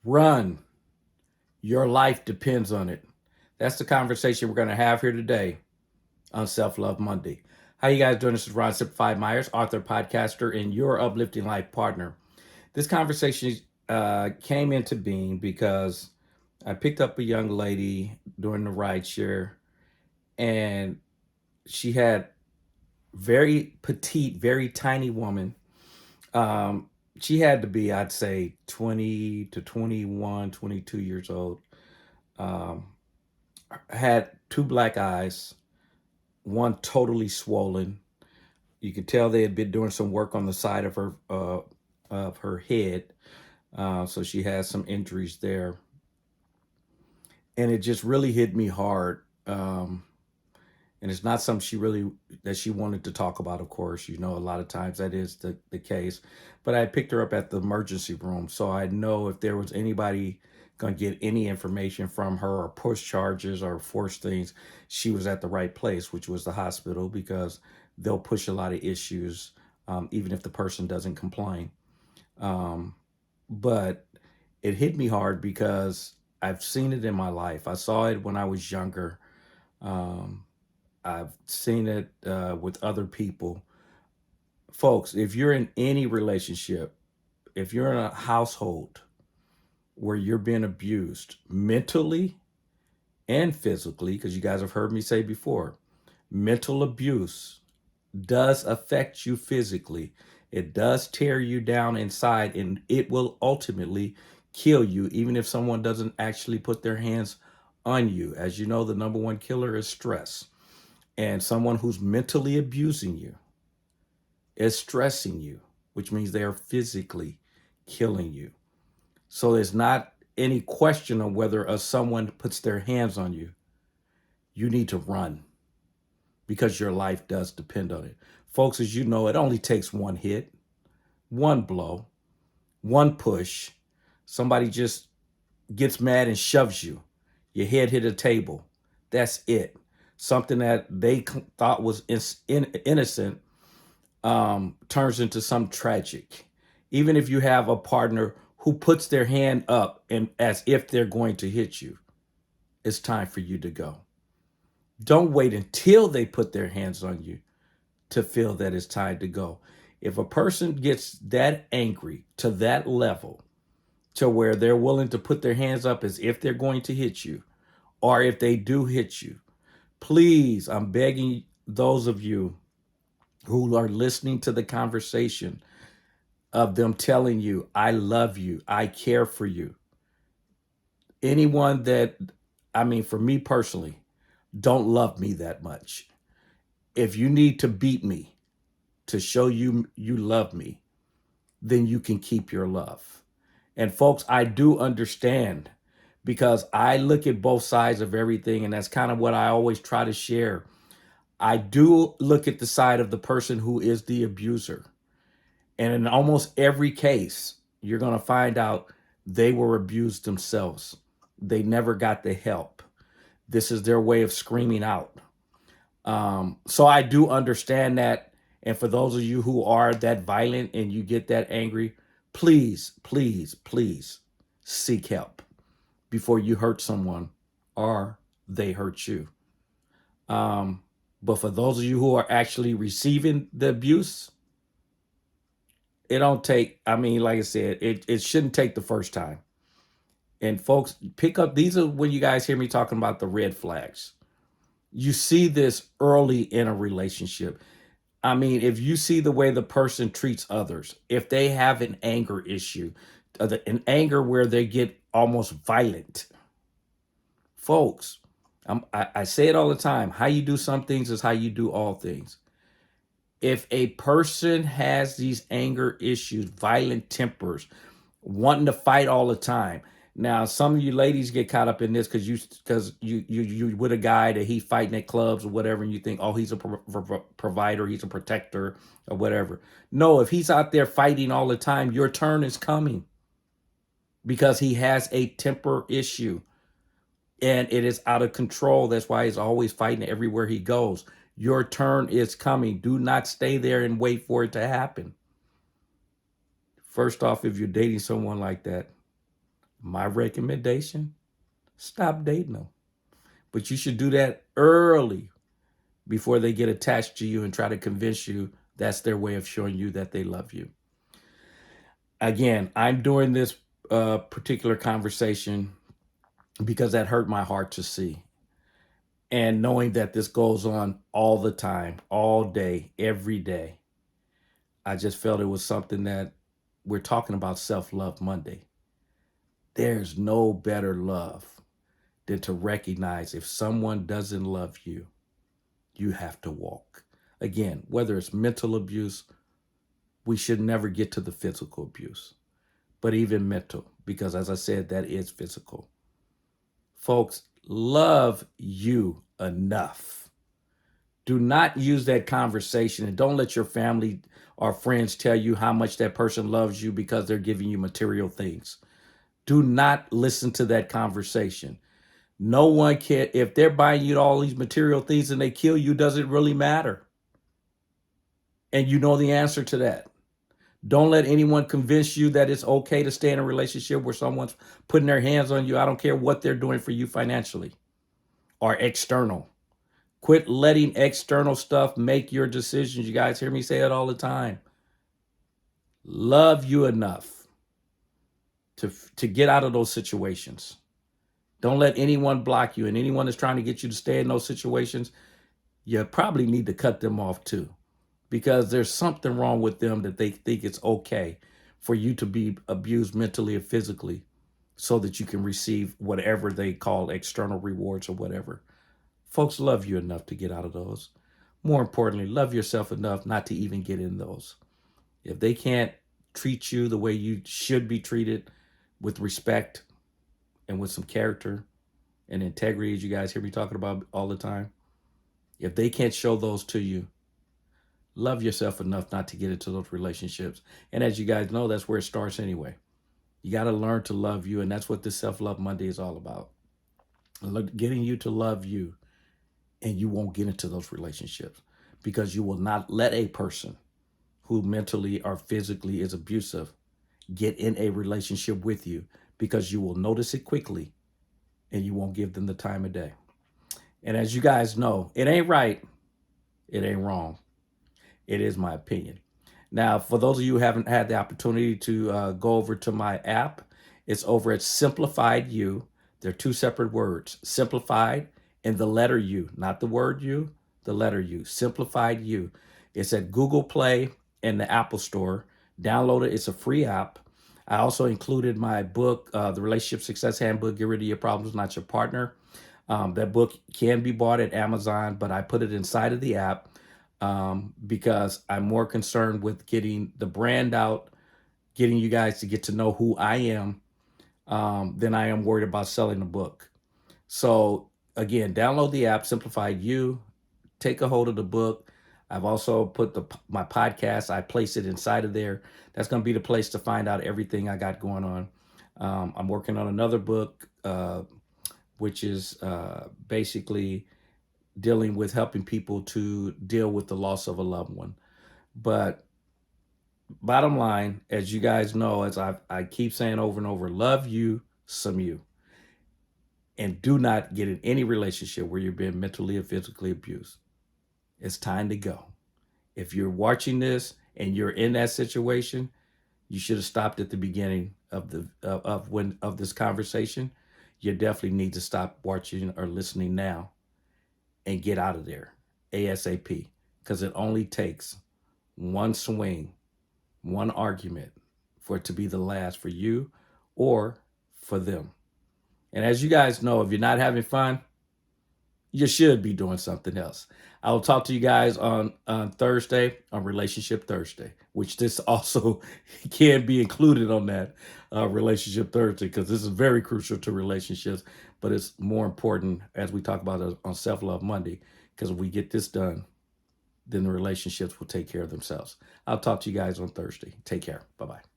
Run. Your life depends on it. That's the conversation we're going to have here today on Self Love Monday. How you guys doing? This is Ron Simplified Myers, author, podcaster, and your uplifting life partner. This conversation came into being because I picked up a young lady during the ride share, and she had very petite, very tiny woman. Um, she had to be, I'd say, 20 to 21, 22 years old. Um, had two black eyes, one totally swollen. You could tell they had been doing some work on the side of her head, so she has some injuries there, and it just really hit me hard. And it's not something she wanted to talk about. Of course, a lot of times that is the case. But I picked her up at the emergency room, so I know if there was anybody gonna get any information from her or push charges or force things, she was at the right place, which was the hospital, because they'll push a lot of issues, even if the person doesn't complain. Um, but it hit me hard because I've seen it in my life. I saw it when I was younger. Um, I've seen it with other people. Folks, if you're in any relationship, if you're in a household where you're being abused mentally and physically, because you guys have heard me say before, mental abuse does affect you physically. It does tear you down inside, and it will ultimately kill you, even if someone doesn't actually put their hands on you. As you know, the number one killer is stress. And someone who's mentally abusing you is stressing you, which means they are physically killing you. So there's not any question of whether someone puts their hands on you. You need to run because your life does depend on it. Folks, as you know, it only takes one hit, one blow, one push. Somebody just gets mad and shoves you. Your head hit a table. That's it. Something that they thought was innocent turns into some tragic. Even if you have a partner who puts their hand up and as if they're going to hit you, it's time for you to go. Don't wait until they put their hands on you to feel that it's time to go. If a person gets that angry to that level, to where they're willing to put their hands up as if they're going to hit you, or if they do hit you, please, I'm begging those of you who are listening to the conversation of them telling you, I love you, I care for you. Anyone that, for me personally, don't love me that much. If you need to beat me to show you love me, then you can keep your love. And folks, I do understand, because I look at both sides of everything, and that's kind of what I always try to share. I do look at the side of the person who is the abuser. And in almost every case, you're going to find out they were abused themselves. They never got the help. This is their way of screaming out. So I do understand that. And for those of you who are that violent and you get that angry, please, please, please seek help before you hurt someone or they hurt you. But for those of you who are actually receiving the abuse, it don't take, like I said, it shouldn't take the first time. And folks, pick up, these are when you guys hear me talking about the red flags. You see this early in a relationship. If you see the way the person treats others, if they have an anger issue, an anger where they get almost violent, folks, I say it all the time. How you do some things is how you do all things. If a person has these anger issues, violent tempers, wanting to fight all the time. Now, some of you ladies get caught up in this because you with a guy that he fighting at clubs or whatever, and you think, oh, he's a provider, he's a protector or whatever. No, if he's out there fighting all the time, your turn is coming, because he has a temper issue and it is out of control. That's why he's always fighting everywhere he goes. Your turn is coming. Do not stay there and wait for it to happen. First off, if you're dating someone like that, My recommendation, stop dating them. But you should do that early before they get attached to you and try to convince you that's their way of showing you that they love you. Again, I'm doing this particular conversation because that hurt my heart to see. And knowing that this goes on all the time, all day, every day, I just felt it was something that we're talking about self-love Monday. There's no better love than to recognize if someone doesn't love you, you have to walk. Again, whether it's mental abuse, we should never get to the physical abuse, but even mental, because as I said, that is physical. Folks, love you enough. Do not use that conversation, and don't let your family or friends tell you how much that person loves you because they're giving you material things. Do not listen to that conversation. No one can, if they're buying you all these material things and they kill you, doesn't really matter. And you know the answer to that. Don't let anyone convince you that it's okay to stay in a relationship where someone's putting their hands on you. I don't care what they're doing for you financially or external. Quit letting external stuff make your decisions. You guys hear me say it all the time. Love you enough to get out of those situations. Don't let anyone block you, and anyone that's trying to get you to stay in those situations, you probably need to cut them off too, because there's something wrong with them that they think it's okay for you to be abused mentally or physically so that you can receive whatever they call external rewards or whatever. Folks love you enough to get out of those. More importantly, love yourself enough not to even get in those. If they can't treat you the way you should be treated, with respect and with some character and integrity, as you guys hear me talking about all the time, if they can't show those to you, love yourself enough not to get into those relationships. And as you guys know, that's where it starts anyway. You got to learn to love you. And that's what this Self-Love Monday is all about. Getting you to love you, and you won't get into those relationships because you will not let a person who mentally or physically is abusive get in a relationship with you, because you will notice it quickly and you won't give them the time of day. And as you guys know, it ain't right. It ain't wrong. It is my opinion. Now, for those of you who haven't had the opportunity to go over to my app, it's over at Simplified You. They're two separate words, Simplified and the letter U, not the word you, the letter U, Simplified You. It's at Google Play and the Apple Store. Download it. It's a free app. I also included my book, The Relationship Success Handbook, Get Rid of Your Problems, Not Your Partner. That book can be bought at Amazon, but I put it inside of the app because I'm more concerned with getting the brand out, getting you guys to get to know who I am, than I am worried about selling the book. So again, download the app, Simplified You, take a hold of the book. I've also put my podcast, I place it inside of there. That's going to be the place to find out everything I got going on. I'm working on another book, which is basically dealing with helping people to deal with the loss of a loved one. But bottom line, as you guys know, as I keep saying over and over, love you some you. And do not get in any relationship where you're being mentally or physically abused. It's time to go. If you're watching this and you're in that situation, you should have stopped at the beginning of this conversation. You definitely need to stop watching or listening now and get out of there ASAP, because it only takes one swing, one argument for it to be the last for you or for them. And as you guys know, if you're not having fun, you should be doing something else. I will talk to you guys on Thursday, on Relationship Thursday, which this also can be included on that Relationship Thursday, because this is very crucial to relationships, but it's more important as we talk about it on Self-Love Monday, because if we get this done, then the relationships will take care of themselves. I'll talk to you guys on Thursday. Take care. Bye-bye.